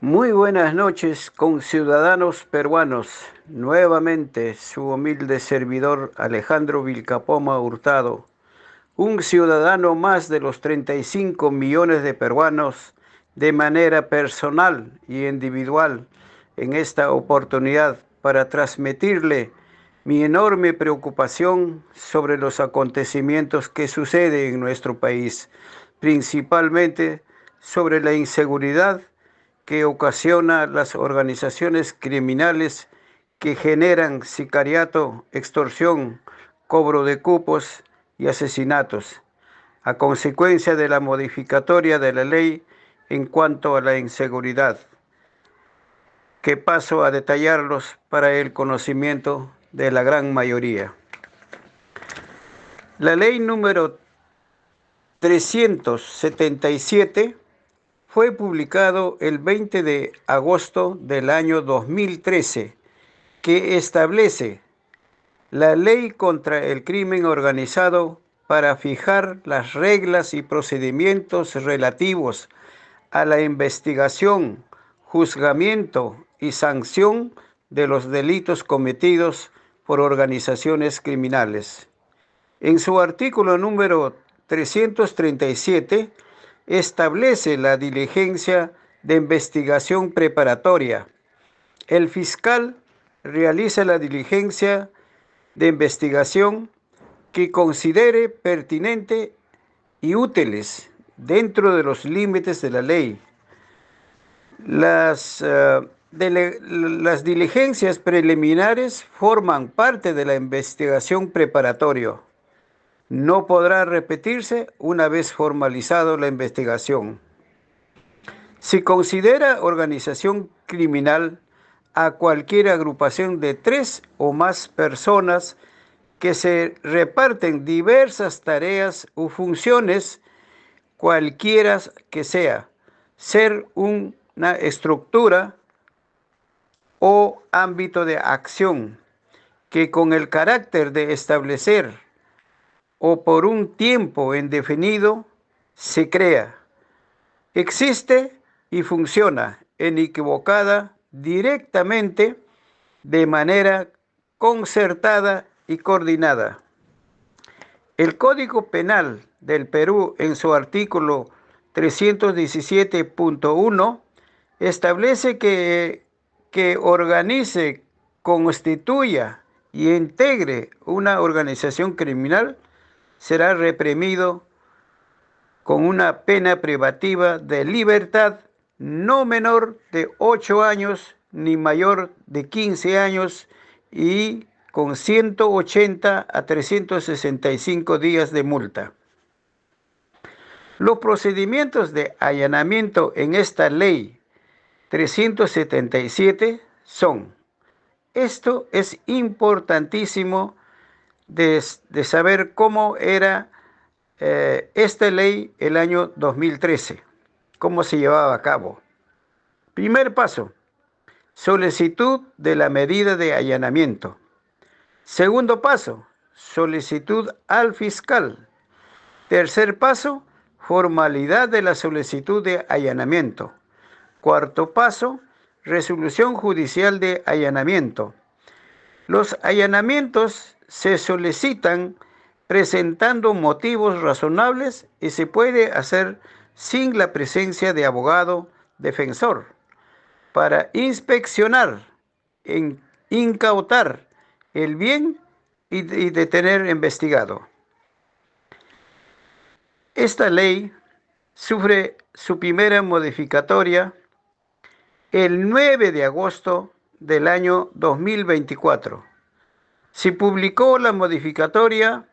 Muy buenas noches, conciudadanos peruanos. Nuevamente su humilde servidor Alejandro Vilcapoma Hurtado, un ciudadano más de los 35 millones de peruanos, de manera personal y individual, en esta oportunidad para transmitirle mi enorme preocupación sobre los acontecimientos que suceden en nuestro país, principalmente sobre la inseguridad que ocasiona las organizaciones criminales que generan sicariato, extorsión, cobro de cupos y asesinatos, a consecuencia de la modificatoria de la ley en cuanto a la inseguridad, que paso a detallarlos para el conocimiento de la gran mayoría. La ley número 377 fue publicado el 20 de agosto del año 2013, que establece la ley contra el crimen organizado para fijar las reglas y procedimientos relativos a la investigación, juzgamiento y sanción de los delitos cometidos por organizaciones criminales. En su artículo número 337 establece la diligencia de investigación preparatoria. El fiscal realiza la diligencia de investigación que considere pertinente y útiles dentro de los límites de la ley. Las diligencias preliminares forman parte de la investigación preparatoria. No podrá repetirse una vez formalizado la investigación. Si considera organización criminal a cualquier agrupación de 3 o más personas que se reparten diversas tareas o funciones, cualquiera que sea, ser una estructura o ámbito de acción que con el carácter de establecer o por un tiempo indefinido se crea, existe y funciona inequivocada, directamente, de manera concertada y coordinada. El Código Penal del Perú, en su artículo 317.1, establece que organice, constituya y integre una organización criminal será reprimido con una pena privativa de libertad no menor de 8 años ni mayor de 15 años y con 180 a 365 días de multa. Los procedimientos de allanamiento en esta ley 377 son: esto es importantísimo de saber cómo era esta ley el año 2013, cómo se llevaba a cabo. Primer paso: solicitud de la medida de allanamiento. Segundo paso: solicitud al fiscal. Tercer paso: formalidad de la solicitud de allanamiento. Cuarto paso: resolución judicial de allanamiento. Los allanamientos se solicitan presentando motivos razonables y se puede hacer sin la presencia de abogado defensor para inspeccionar, incautar el bien y detener investigado. Esta ley sufre su primera modificatoria el 9 de agosto del año 2024. Se publicó la modificatoria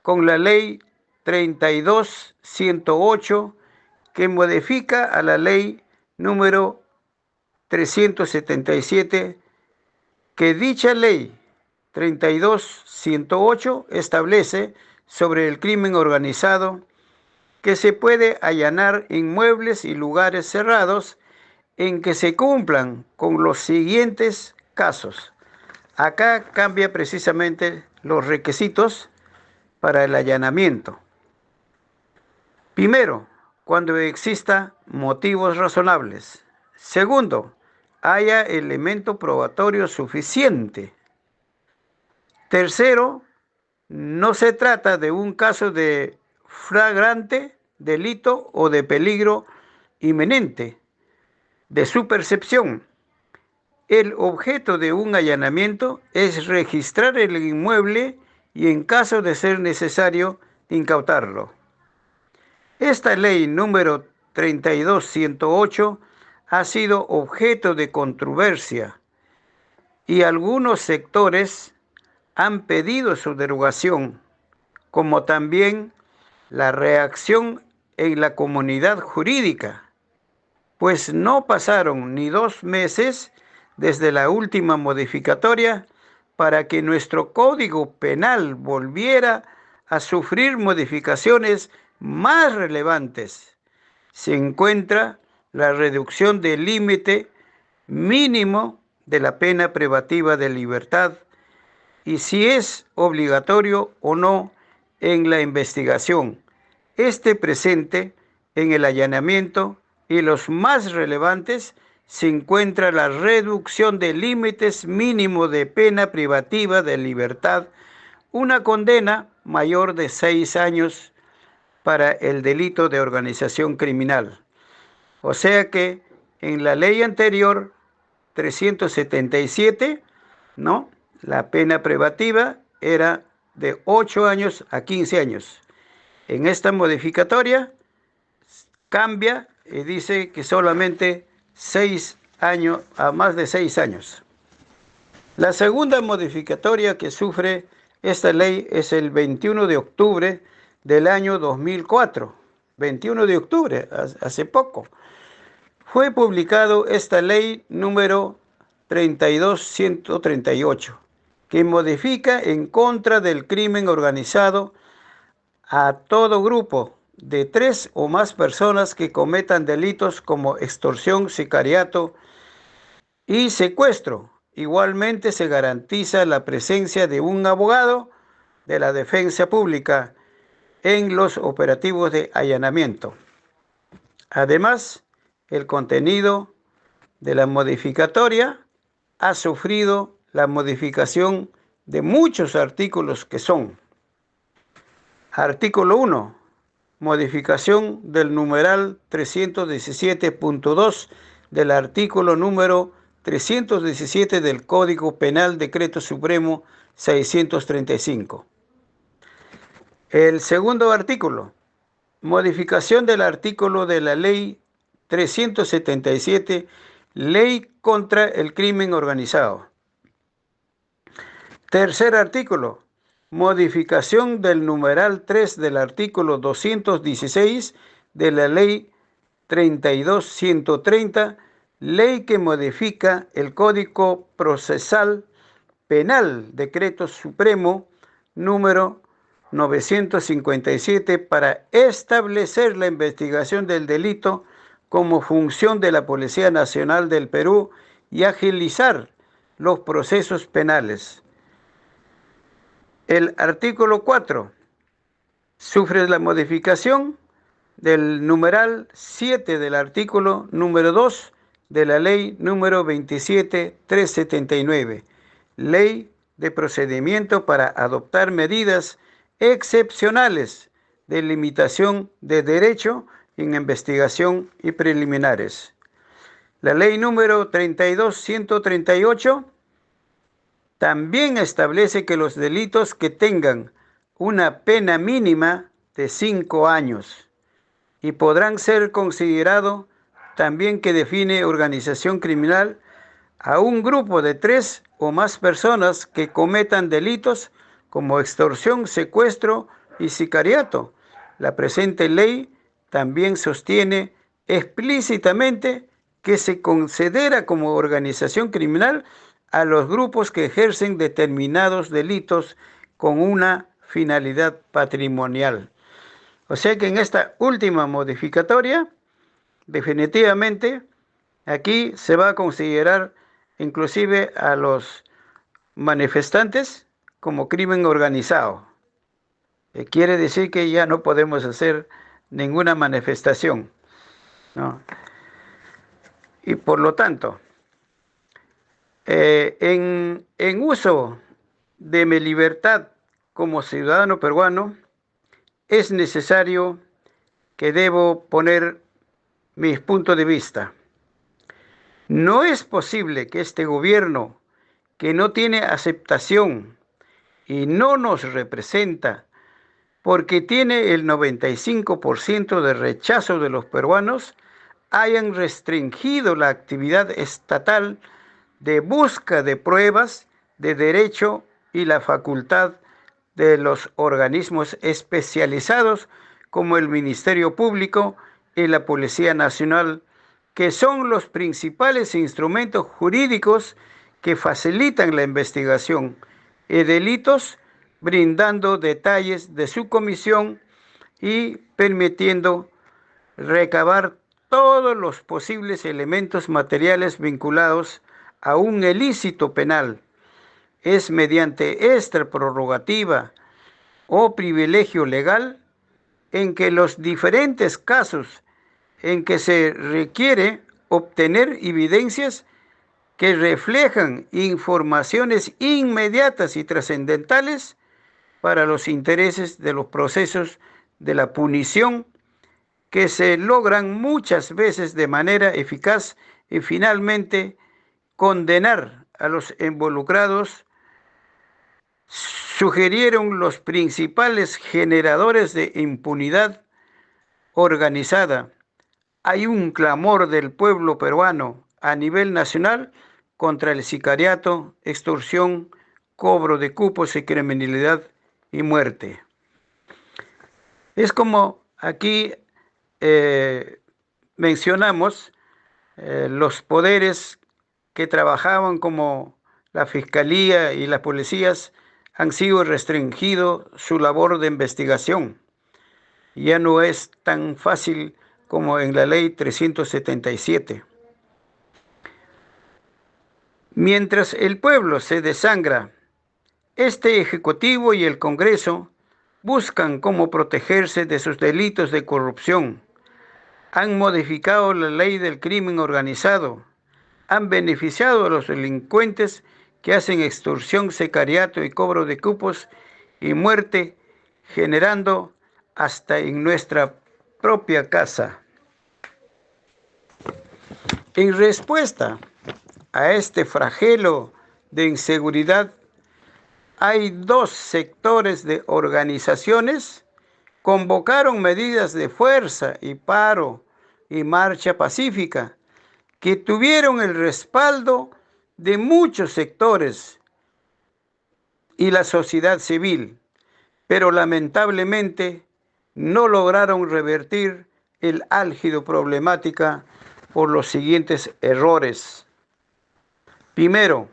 con la ley 32.108, que modifica a la ley número 377, que dicha ley 32.108 establece sobre el crimen organizado que se puede allanar inmuebles y lugares cerrados en que se cumplan con los siguientes casos. Acá cambia precisamente los requisitos para el allanamiento. Primero, cuando exista motivos razonables. Segundo, haya elemento probatorio suficiente. Tercero, no se trata de un caso de flagrante delito o de peligro inminente de su percepción. El objeto de un allanamiento es registrar el inmueble y, en caso de ser necesario, incautarlo. Esta ley número 32108 ha sido objeto de controversia y algunos sectores han pedido su derogación, como también la reacción en la comunidad jurídica, pues no pasaron ni 2 meses desde la última modificatoria para que nuestro Código Penal volviera a sufrir modificaciones más relevantes. Se encuentra la reducción del límite mínimo de la pena privativa de libertad y si es obligatorio o no en la investigación, presente en el allanamiento, y los más relevantes se encuentra la reducción de límites mínimo de pena privativa de libertad, una condena mayor de 6 años para el delito de organización criminal. O sea que en la ley anterior, 377, ¿no?, la pena privativa era de 8 años a 15 años. En esta modificatoria cambia y dice que solamente 6 años a más de 6 años. La segunda modificatoria que sufre esta ley es el 21 de octubre del año 2004. 21 de octubre, hace poco. Fue publicado esta ley número 32138, que modifica en contra del crimen organizado a todo grupo de 3 o más personas que cometan delitos como extorsión, sicariato y secuestro. Igualmente se garantiza la presencia de un abogado de la defensa pública en los operativos de allanamiento. Además, el contenido de la modificatoria ha sufrido la modificación de muchos artículos que son: artículo 1, modificación del numeral 317.2 del artículo número 317 del Código Penal, Decreto Supremo 635. El segundo artículo, modificación del artículo de la Ley 377, Ley contra el Crimen Organizado. Tercer artículo, modificación del numeral 3 del artículo 216 de la Ley 32130, ley que modifica el Código Procesal Penal, Decreto Supremo número 957, para establecer la investigación del delito como función de la Policía Nacional del Perú y agilizar los procesos penales. El artículo 4 sufre la modificación del numeral 7 del artículo número 2 de la ley número 27379, ley de procedimiento para adoptar medidas excepcionales de limitación de derecho en investigación y preliminares. La ley número 32138 también establece que los delitos que tengan una pena mínima de 5 años y podrán ser considerados también, que define organización criminal a un grupo de 3 o más personas que cometan delitos como extorsión, secuestro y sicariato. La presente ley también sostiene explícitamente que se considera como organización criminal a los grupos que ejercen determinados delitos con una finalidad patrimonial. O sea que en esta última modificatoria, definitivamente, aquí se va a considerar inclusive a los manifestantes como crimen organizado. Quiere decir que ya no podemos hacer ninguna manifestación, ¿no? Y por lo tanto, en uso de mi libertad como ciudadano peruano, es necesario que debo poner mis puntos de vista. No es posible que este gobierno, que no tiene aceptación y no nos representa, porque tiene el 95% de rechazo de los peruanos, hayan restringido la actividad estatal de busca de pruebas de derecho y la facultad de los organismos especializados como el Ministerio Público y la Policía Nacional, que son los principales instrumentos jurídicos que facilitan la investigación de delitos, brindando detalles de su comisión y permitiendo recabar todos los posibles elementos materiales vinculados a un ilícito penal. Es mediante esta prerrogativa o privilegio legal en que los diferentes casos en que se requiere obtener evidencias que reflejan informaciones inmediatas y trascendentales para los intereses de los procesos de la punición, que se logran muchas veces de manera eficaz y finalmente condenar a los involucrados, sugirieron los principales generadores de impunidad organizada. Hay un clamor del pueblo peruano a nivel nacional contra el sicariato, extorsión, cobro de cupos y criminalidad y muerte. Es como aquí mencionamos los poderes que trabajaban como la Fiscalía y las policías han sido restringido su labor de investigación. Ya no es tan fácil como en la ley 377. Mientras el pueblo se desangra, este Ejecutivo y el Congreso buscan cómo protegerse de sus delitos de corrupción. Han modificado la ley del crimen organizado, han beneficiado a los delincuentes que hacen extorsión, sicariato y cobro de cupos y muerte, generando hasta en nuestra propia casa. En respuesta a este flagelo de inseguridad, hay dos sectores de organizaciones convocaron medidas de fuerza y paro y marcha pacífica que tuvieron el respaldo de muchos sectores y la sociedad civil, pero lamentablemente no lograron revertir el álgido problemática por los siguientes errores. Primero,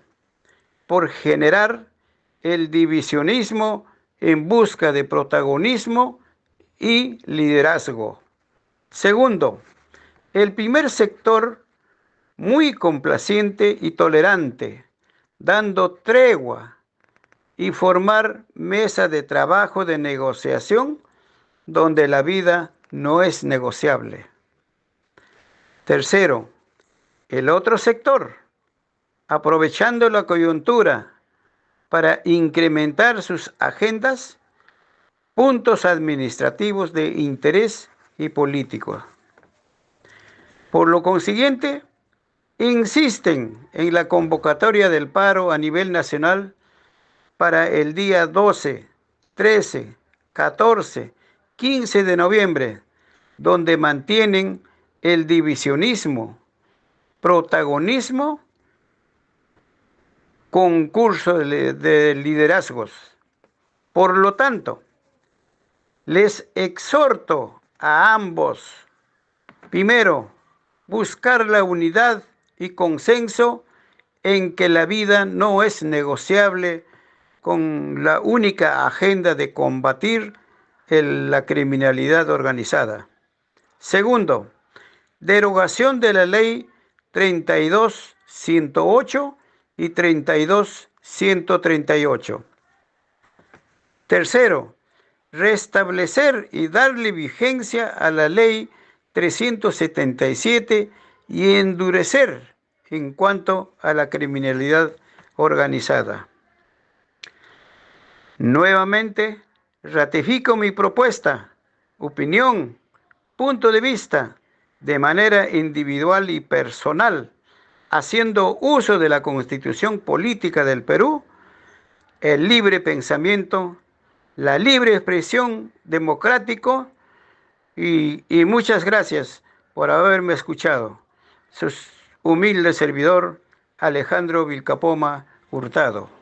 por generar el divisionismo en busca de protagonismo y liderazgo. Segundo, el primer sector muy complaciente y tolerante, dando tregua y formar mesa de trabajo de negociación donde la vida no es negociable. Tercero, el otro sector, aprovechando la coyuntura para incrementar sus agendas, puntos administrativos de interés y político. Por lo consiguiente, insisten en la convocatoria del paro a nivel nacional para el día 12, 13, 14, 15 de noviembre, donde mantienen el divisionismo, protagonismo, concurso de liderazgos. Por lo tanto, les exhorto a ambos, primero, buscar la unidad y consenso en que la vida no es negociable con la única agenda de combatir la criminalidad organizada. Segundo, derogación de la ley 32.108 y 32.138. Tercero, restablecer y darle vigencia a la ley 377 y endurecer en cuanto a la criminalidad organizada. Nuevamente, ratifico mi propuesta, opinión, punto de vista, de manera individual y personal, haciendo uso de la Constitución Política del Perú, el libre pensamiento, la libre expresión democrático y muchas gracias por haberme escuchado. Su humilde servidor, Alejandro Vilcapoma Hurtado.